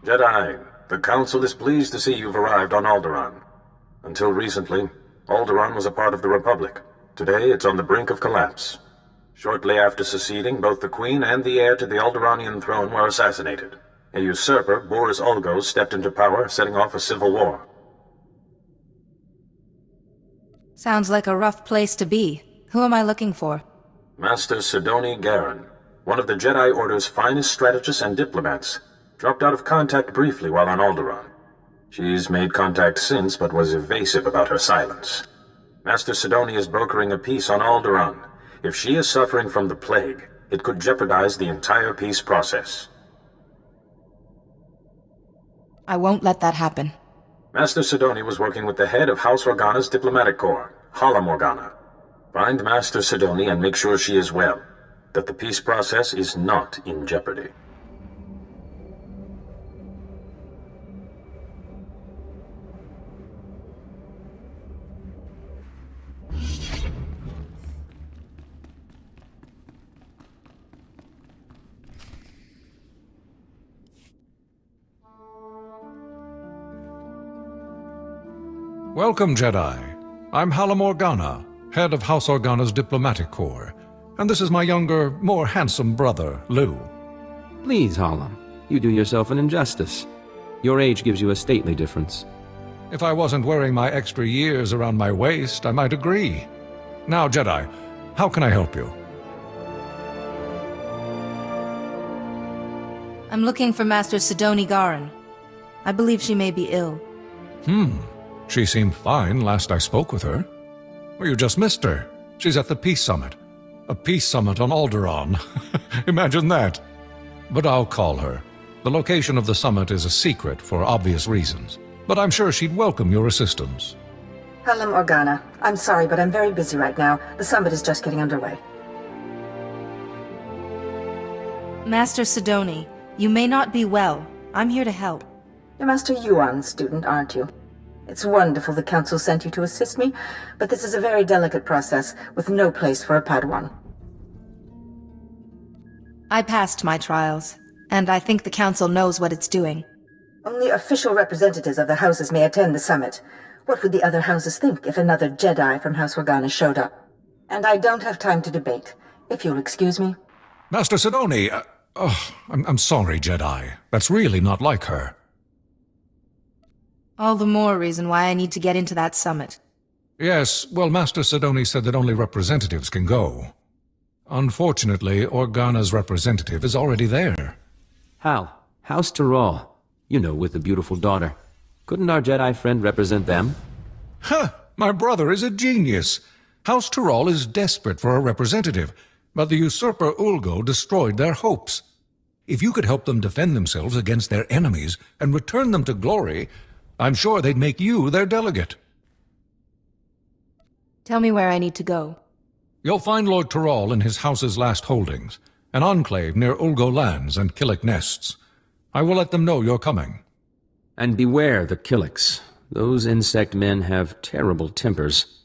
Jedi, the Council is pleased to see you've arrived on Alderaan. Until recently, Alderaan was a part of the Republic. Today, it's on the brink of collapse. Shortly after seceding, both the Queen and the heir to the Alderaanian throne were assassinated. A usurper, Boris Ulgo, stepped into power, setting off a civil war. Sounds like a rough place to be. Who am I looking for? Master Sidonie Garen, one of the Jedi Order's finest strategists and diplomats, dropped out of contact briefly while on Alderaan. She's made contact since, but was evasive about her silence. Master Sidonie is brokering a peace on Alderaan. If she is suffering from the plague, it could jeopardize the entire peace process. I won't let that happen. Master Sidonie was working with the head of House Organa's diplomatic corps, Hala Morgana. Find Master Sidonie and make sure she is well, that the peace process is not in jeopardy. Welcome, Jedi. I'm Hala Morgana, head of House Organa's diplomatic corps, and this is my younger, more handsome brother, Lou. Please, Hala, you do yourself an injustice. Your age gives you a stately difference. If I wasn't wearing my extra years around my waist, I might agree. Now, Jedi, how can I help you? I'm looking for Master Sidonie Garen. I believe she may be ill. She seemed fine last I spoke with her. Well, you just missed her. She's at the Peace Summit. A peace summit on Alderaan. Imagine that. But I'll call her. The location of the summit is a secret for obvious reasons. But I'm sure she'd welcome your assistance. Hala Morgana, I'm sorry, but I'm very busy right now. The summit is just getting underway. Master Sidonie, you may not be well. I'm here to help. You're Master Yuan's student, aren't you? It's wonderful the Council sent you to assist me, but this is a very delicate process, with no place for a Padawan. I passed my trials, and I think the Council knows what it's doing. Only official representatives of the houses may attend the summit. What would the other houses think if another Jedi from House Organa showed up? And I don't have time to debate, if you'll excuse me. Master Sidonie, I'm sorry, Jedi. That's really not like her. All the more reason why I need to get into that summit. Yes, well, Master Sidonie said that only representatives can go. Unfortunately, Organa's representative is already there. Hal, House SWTOR. You know, with the beautiful daughter. Couldn't our Jedi friend represent them? Huh! My brother is a genius. House SWTOR is desperate for a representative, but the usurper Ulgo destroyed their hopes. If you could help them defend themselves against their enemies and return them to glory, I'm sure they'd make you their delegate. Tell me where I need to go. You'll find Lord Tyrrell in his house's last holdings, an enclave near Ulgo lands and Killik nests. I will let them know you're coming. And beware the Killiks. Those insect men have terrible tempers.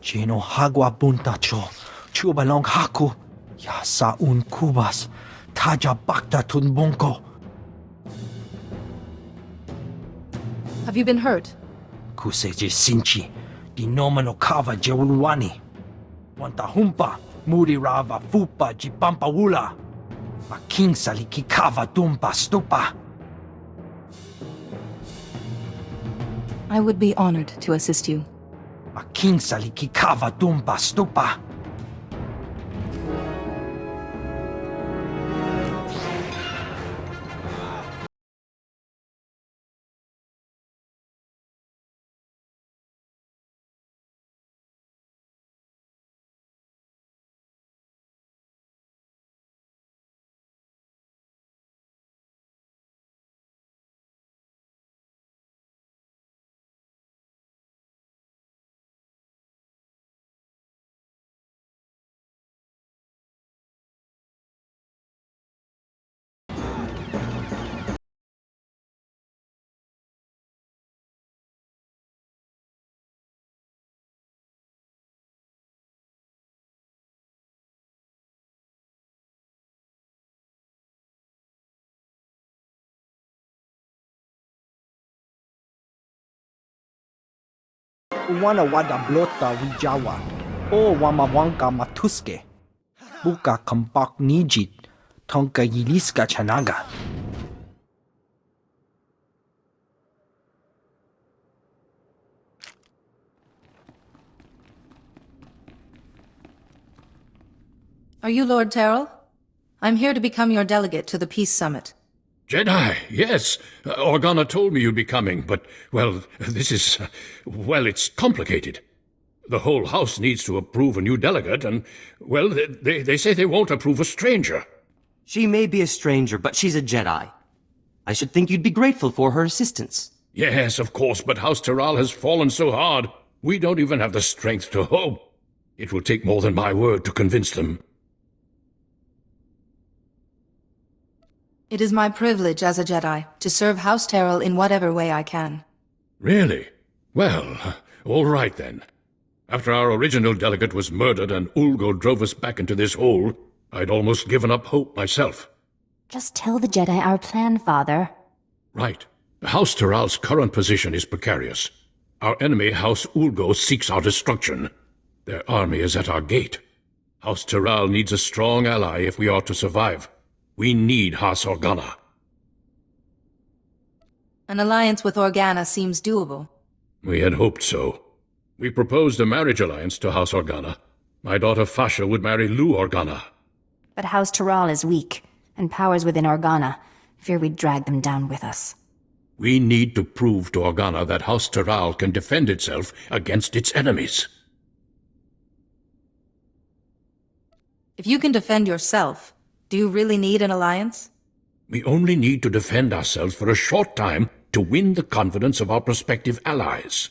Chino hagwa buntacho, chubalong haku, yasa un kubas, taja bakta tunbunko. Have you been hurt? Kuseje sinchi, dinomano kava jeulwani. Wanta humpa, muri rava fupa jipampa wula. A king saliki kava tumpa stupa. I would be honored to assist you. A king saliki kava tumpa stupa. Uwana wada blota wijawa. O wamawanka matuske. Buka kampak nijit. Tonka yiliska chanaga. Are you Lord Terrell? I'm here to become your delegate to the Peace Summit. Jedi, yes. Organa told me you'd be coming, but, well, this is... well, it's complicated. The whole house needs to approve a new delegate, and, well, they say they won't approve a stranger. She may be a stranger, but she's a Jedi. I should think you'd be grateful for her assistance. Yes, of course, but House Terral has fallen so hard, we don't even have the strength to hope. It will take more than my word to convince them. It is my privilege as a Jedi to serve House Terrell in whatever way I can. Really? Well, all right then. After our original delegate was murdered and Ulgo drove us back into this hole, I'd almost given up hope myself. Just tell the Jedi our plan, Father. Right. House Terral's current position is precarious. Our enemy, House Ulgo, seeks our destruction. Their army is at our gate. House Terral needs a strong ally if we are to survive. We need House Organa. An alliance with Organa seems doable. We had hoped so. We proposed a marriage alliance to House Organa. My daughter Fasha would marry Lou Organa. But House Terral is weak, and powers within Organa fear we'd drag them down with us. We need to prove to Organa that House Terral can defend itself against its enemies. If you can defend yourself, do you really need an alliance? We only need to defend ourselves for a short time to win the confidence of our prospective allies.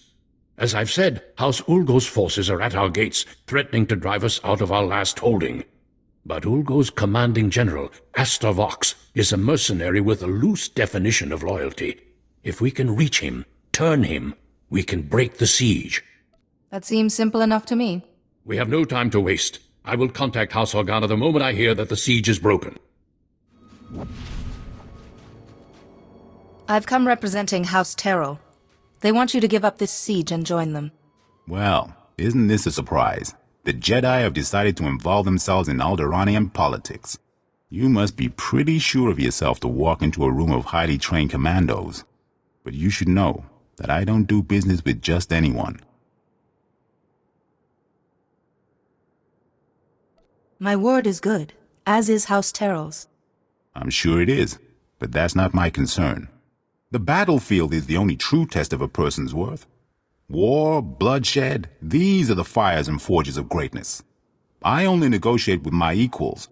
As I've said, House Ulgo's forces are at our gates, threatening to drive us out of our last holding. But Ulgo's commanding general, Astor Vox, is a mercenary with a loose definition of loyalty. If we can reach him, turn him, we can break the siege. That seems simple enough to me. We have no time to waste. I will contact House Organa the moment I hear that the siege is broken. I've come representing House Terrell. They want you to give up this siege and join them. Well, isn't this a surprise? The Jedi have decided to involve themselves in Alderanian politics. You must be pretty sure of yourself to walk into a room of highly trained commandos. But you should know that I don't do business with just anyone. My word is good, as is House Terrell's. I'm sure it is, but that's not my concern. The battlefield is the only true test of a person's worth. War, bloodshed, these are the fires and forges of greatness. I only negotiate with my equals.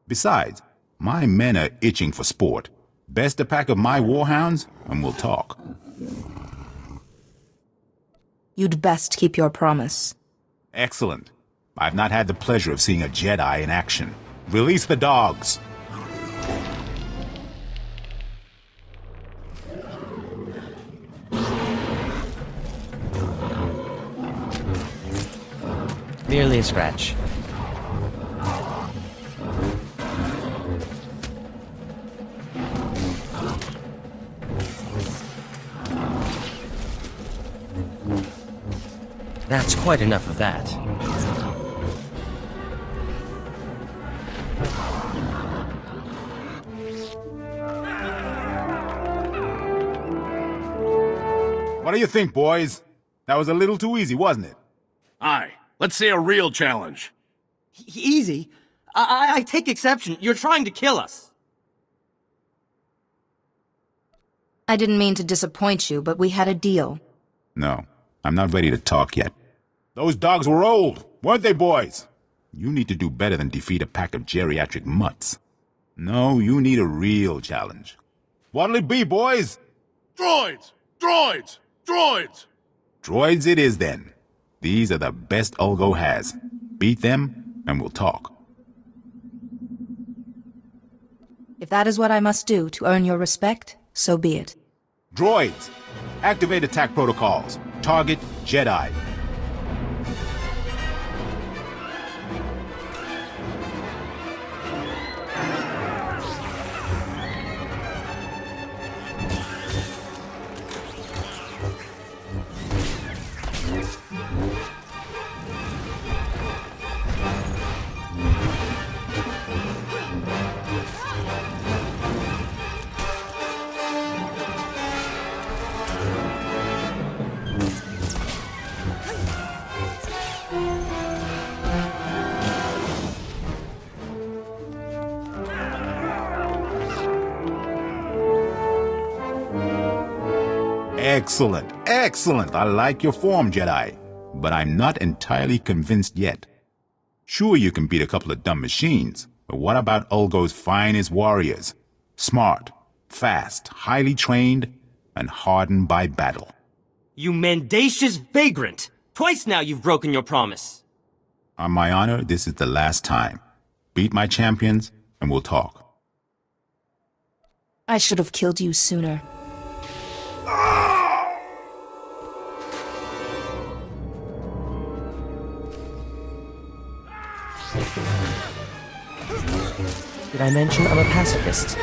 Besides, my men are itching for sport. Best a pack of my warhounds, and we'll talk. You'd best keep your promise. Excellent. I've not had the pleasure of seeing a Jedi in action. Release the dogs! Merely a scratch. That's quite enough of that. What do you think, boys? That was a little too easy, wasn't it? Aye. Let's see a real challenge. Easy? I take exception. You're trying to kill us. I didn't mean to disappoint you, but we had a deal. No, I'm not ready to talk yet. Those dogs were old, weren't they, boys? You need to do better than defeat a pack of geriatric mutts. No, you need a real challenge. What'll it be, boys? Droids! Droids! Droids! Droids it is, then. These are the best Ulgo has. Beat them, and we'll talk. If that is what I must do to earn your respect, so be it. Droids! Activate attack protocols. Target Jedi. Excellent, excellent. I like your form, Jedi. But I'm not entirely convinced yet. Sure, you can beat a couple of dumb machines, but what about Ulgo's finest warriors? Smart, fast, highly trained, and hardened by battle. You mendacious vagrant! Twice now you've broken your promise. On my honor, this is the last time. Beat my champions, and we'll talk. I should have killed you sooner. Did I mention I'm a pacifist?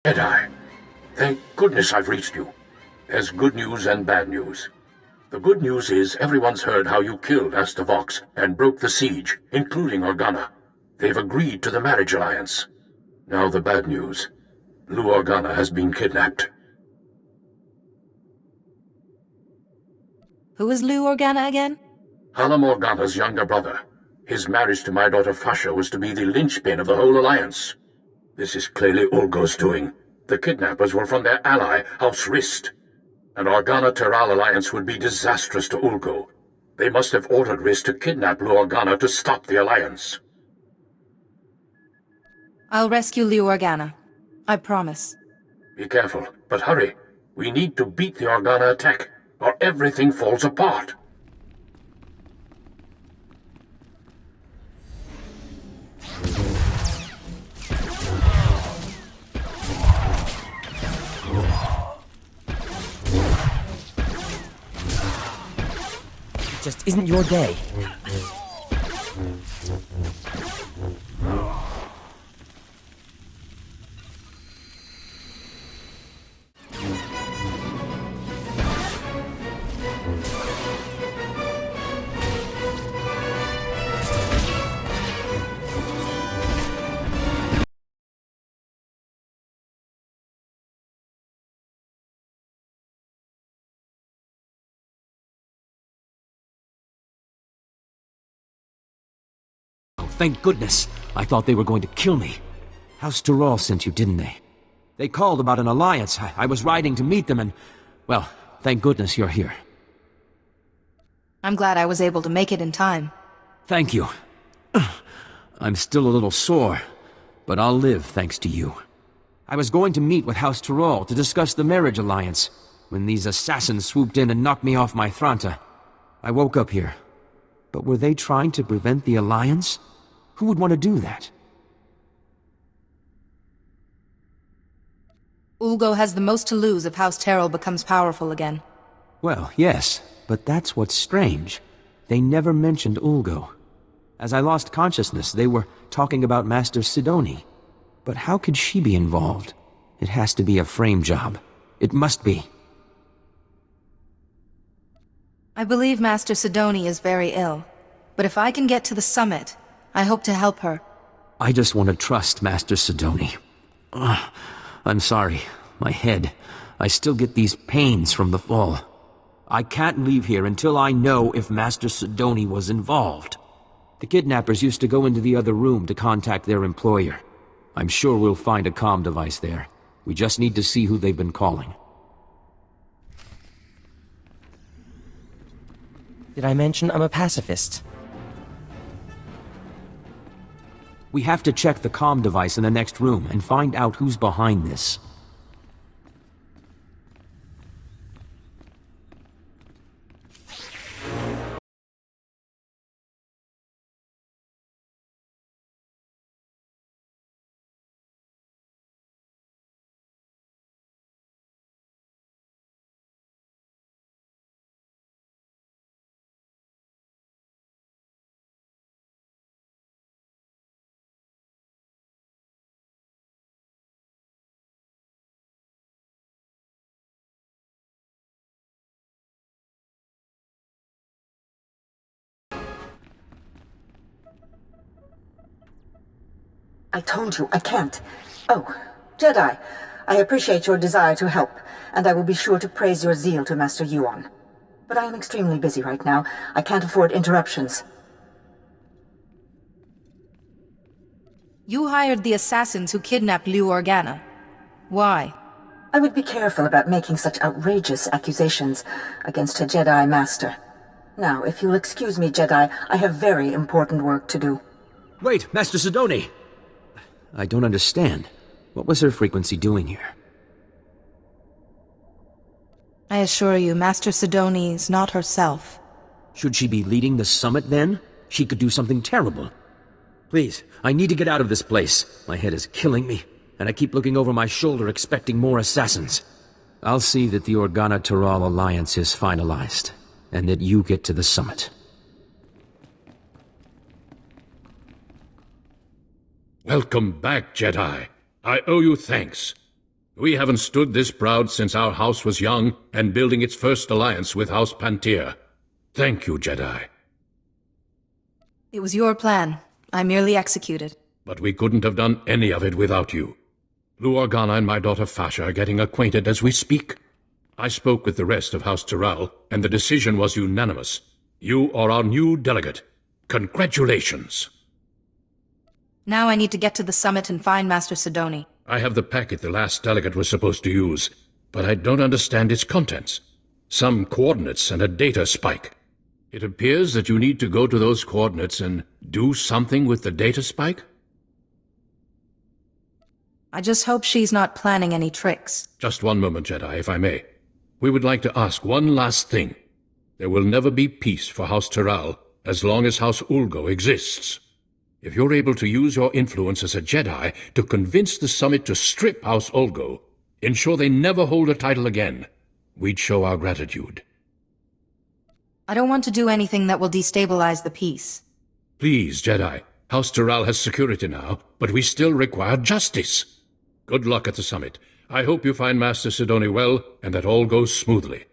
Jedi, thank goodness I've reached you. There's good news and bad news. The good news is everyone's heard how you killed Asta Vox and broke the siege, including Organa. They've agreed to the marriage alliance. Now the bad news. Lou Organa has been kidnapped. Who is Lou Organa again? Hallam Organa's younger brother. His marriage to my daughter Fasha was to be the linchpin of the whole alliance. This is clearly Ulgo's doing. The kidnappers were from their ally, House Rist. An Organa-Teral alliance would be disastrous to Ulgo. They must have ordered Rist to kidnap Lou Organa to stop the alliance. I'll rescue Lou Organa. I promise. Be careful, but hurry. We need to beat the Organa attack, or everything falls apart. Just isn't your day. Thank goodness. I thought they were going to kill me. House SWTOR sent you, didn't they? They called about an alliance. I was riding to meet them and... well, thank goodness you're here. I'm glad I was able to make it in time. Thank you. I'm still a little sore, but I'll live thanks to you. I was going to meet with House SWTOR to discuss the marriage alliance when these assassins swooped in and knocked me off my Thranta. I woke up here. But were they trying to prevent the alliance? Who would want to do that? Ulgo has the most to lose if House Terrell becomes powerful again. Well, yes, but that's what's strange. They never mentioned Ulgo. As I lost consciousness, they were talking about Master Sidonie. But how could she be involved? It has to be a frame job. It must be. I believe Master Sidonie is very ill. But if I can get to the summit, I hope to help her. I just want to trust Master Sidonie. I'm sorry. My head. I still get these pains from the fall. I can't leave here until I know if Master Sidonie was involved. The kidnappers used to go into the other room to contact their employer. I'm sure we'll find a comm device there. We just need to see who they've been calling. Did I mention I'm a pacifist? We have to check the comm device in the next room and find out who's behind this. I told you, I can't. Oh, Jedi, I appreciate your desire to help, and I will be sure to praise your zeal to Master Yuan. But I am extremely busy right now. I can't afford interruptions. You hired the assassins who kidnapped Liu Organa. Why? I would be careful about making such outrageous accusations against a Jedi Master. Now, if you'll excuse me, Jedi, I have very important work to do. Wait, Master Sidonie! I don't understand. What was her frequency doing here? I assure you, Master Sidonie is not herself. Should she be leading the summit, then? She could do something terrible. Please, I need to get out of this place. My head is killing me, and I keep looking over my shoulder expecting more assassins. I'll see that the Organa-Toral alliance is finalized, and that you get to the summit. Welcome back, Jedi. I owe you thanks. We haven't stood this proud since our house was young and building its first alliance with House Pantir. Thank you, Jedi. It was your plan. I merely executed. But we couldn't have done any of it without you. Liu Organa and my daughter Fasha are getting acquainted as we speak. I spoke with the rest of House Toral, and the decision was unanimous. You are our new delegate. Congratulations. Now I need to get to the summit and find Master Sidonie. I have the packet the last delegate was supposed to use, but I don't understand its contents. Some coordinates and a data spike. It appears that you need to go to those coordinates and do something with the data spike? I just hope she's not planning any tricks. Just one moment, Jedi, if I may. We would like to ask one last thing. There will never be peace for House Toral as long as House Ulgo exists. If you're able to use your influence as a Jedi to convince the summit to strip House Ulgo, ensure they never hold a title again, we'd show our gratitude. I don't want to do anything that will destabilize the peace. Please, Jedi. House Toral has security now, but we still require justice. Good luck at the summit. I hope you find Master Sidonie well, and that all goes smoothly.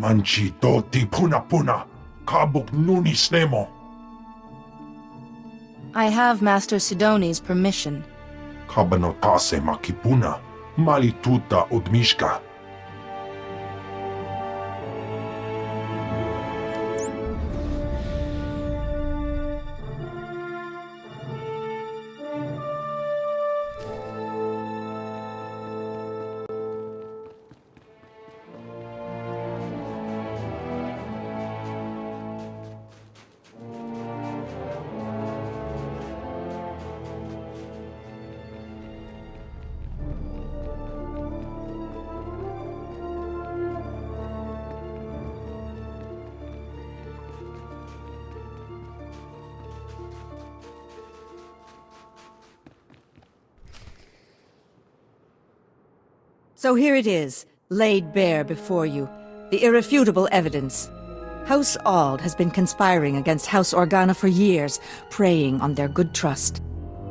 Manchi toti puna kabuk nunis nemo. I have Master Sidonie's permission. Kabanotase makipuna, malituta udmishka. So here it is, laid bare before you, the irrefutable evidence. House Ald has been conspiring against House Organa for years, preying on their good trust.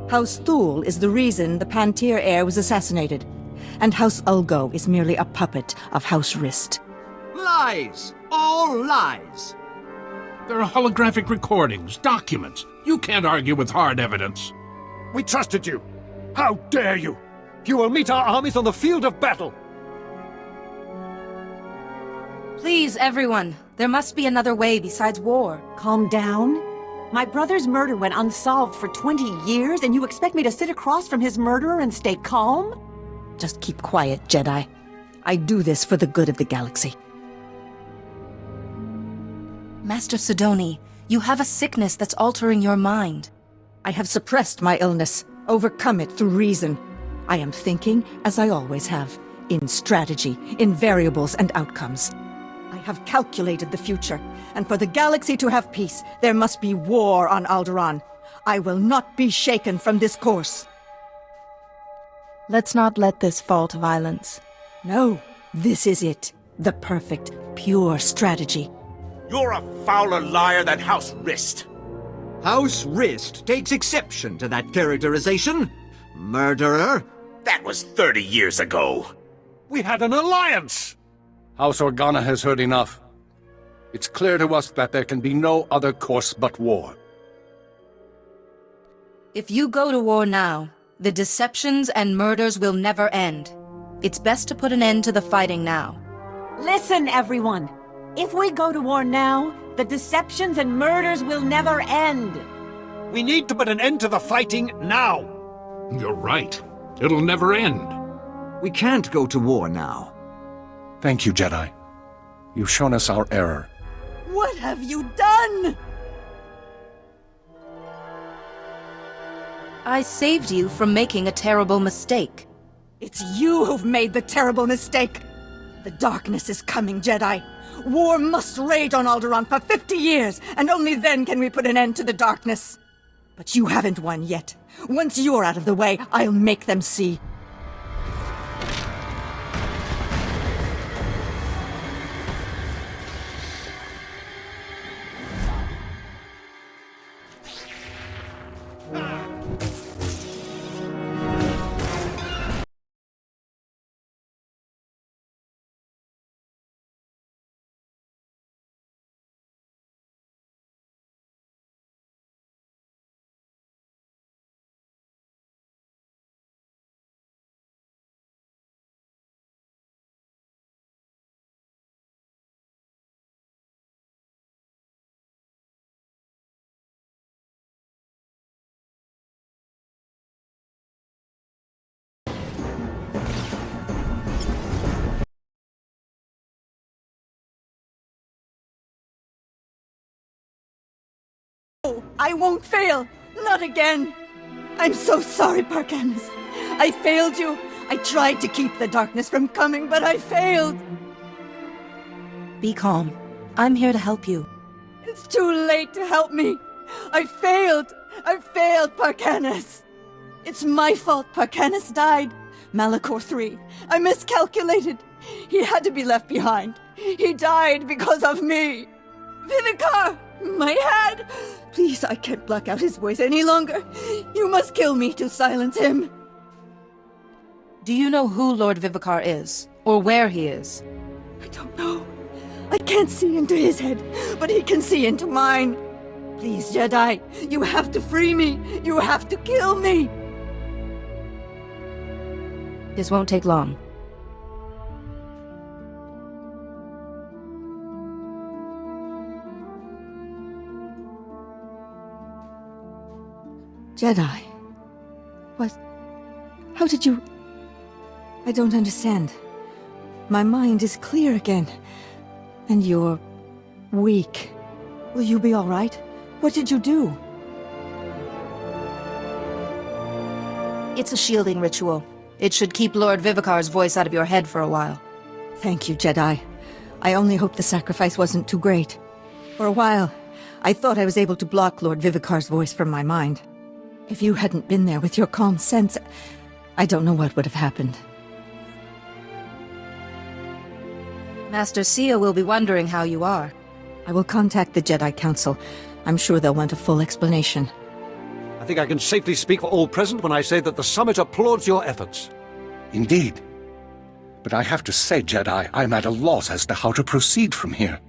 House Thul is the reason the Pantir heir was assassinated, and House Ulgo is merely a puppet of House Rist. Lies! All lies! There are holographic recordings, documents. You can't argue with hard evidence. We trusted you! How dare you! You will meet our armies on the field of battle! Please, everyone. There must be another way besides war. Calm down. My brother's murder went unsolved for 20 years, and you expect me to sit across from his murderer and stay calm? Just keep quiet, Jedi. I do this for the good of the galaxy. Master Sidonie, you have a sickness that's altering your mind. I have suppressed my illness, overcome it through reason. I am thinking, as I always have, in strategy, in variables and outcomes. I have calculated the future, and for the galaxy to have peace, there must be war on Alderaan. I will not be shaken from this course. Let's not let this fall to violence. No, this is it. The perfect, pure strategy. You're a fouler liar than House Rist. House Rist takes exception to that characterization. Murderer. That was 30 years ago. We had an alliance! House Organa has heard enough. It's clear to us that there can be no other course but war. If you go to war now, the deceptions and murders will never end. It's best to put an end to the fighting now. Listen, everyone. If we go to war now, the deceptions and murders will never end. We need to put an end to the fighting now. You're right. It'll never end. We can't go to war now. Thank you, Jedi. You've shown us our error. What have you done? I saved you from making a terrible mistake. It's you who've made the terrible mistake. The darkness is coming, Jedi. War must rage on Alderaan for 50 years, and only then can we put an end to the darkness. But you haven't won yet. Once you're out of the way, I'll make them see. I won't fail! Not again! I'm so sorry, Parkanis. I failed you. I tried to keep the darkness from coming, but I failed. Be calm. I'm here to help you. It's too late to help me. I failed. I failed, Parkanis. It's my fault Parkanis died. Malachor III. I miscalculated. He had to be left behind. He died because of me. Vivicar! My head! Please, I can't block out his voice any longer. You must kill me to silence him. Do you know who Lord Vivicar is? Or where he is? I don't know. I can't see into his head, but he can see into mine. Please, Jedi, you have to free me. You have to kill me. This won't take long. Jedi. What? How did you... I don't understand. My mind is clear again. And you're... weak. Will you be all right? What did you do? It's a shielding ritual. It should keep Lord Vivicar's voice out of your head for a while. Thank you, Jedi. I only hope the sacrifice wasn't too great. For a while, I thought I was able to block Lord Vivicar's voice from my mind. If you hadn't been there with your calm sense, I don't know what would have happened. Master Sia will be wondering how you are. I will contact the Jedi Council. I'm sure they'll want a full explanation. I think I can safely speak for all present when I say that the Summit applauds your efforts. Indeed. But I have to say, Jedi, I'm at a loss as to how to proceed from here.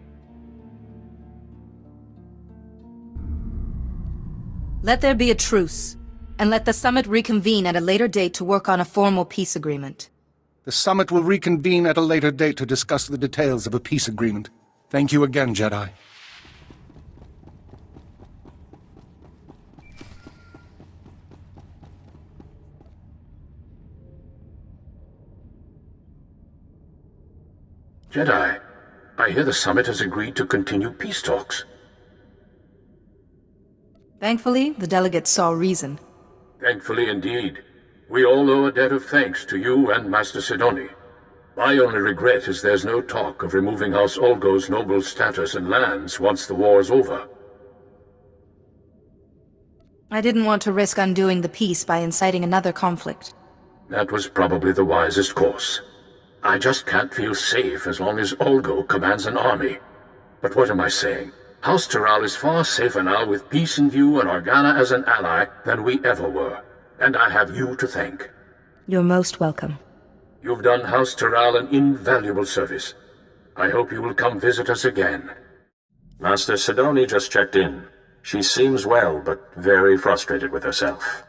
Let there be a truce, and let the Summit reconvene at a later date to work on a formal peace agreement. The Summit will reconvene at a later date to discuss the details of a peace agreement. Thank you again, Jedi. Jedi, I hear the summit has agreed to continue peace talks. Thankfully, the delegates saw reason. Thankfully indeed. We all owe a debt of thanks to you and Master Sidonie. My only regret is there's no talk of removing House Olgo's noble status and lands once the war is over. I didn't want to risk undoing the peace by inciting another conflict. That was probably the wisest course. I just can't feel safe as long as Olgo commands an army. But what am I saying? House Toral is far safer now with peace in view and Organa as an ally than we ever were. And I have you to thank. You're most welcome. You've done House Toral an invaluable service. I hope you will come visit us again. Master Sidonie just checked in. She seems well, but very frustrated with herself.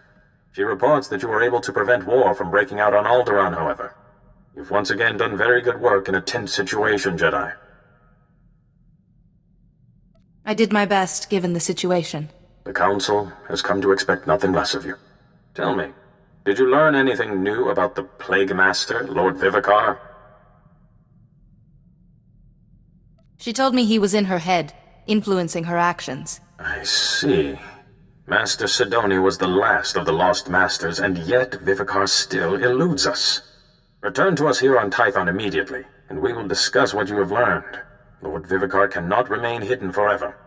She reports that you were able to prevent war from breaking out on Alderaan, however. You've once again done very good work in a tense situation, Jedi. I did my best, given the situation. The Council has come to expect nothing less of you. Tell me, did you learn anything new about the Plague Master, Lord Vivicar? She told me he was in her head, influencing her actions. I see. Master Sidonie was the last of the Lost Masters, and yet Vivicar still eludes us. Return to us here on Tython immediately, and we will discuss what you have learned. Lord Vivicar cannot remain hidden forever.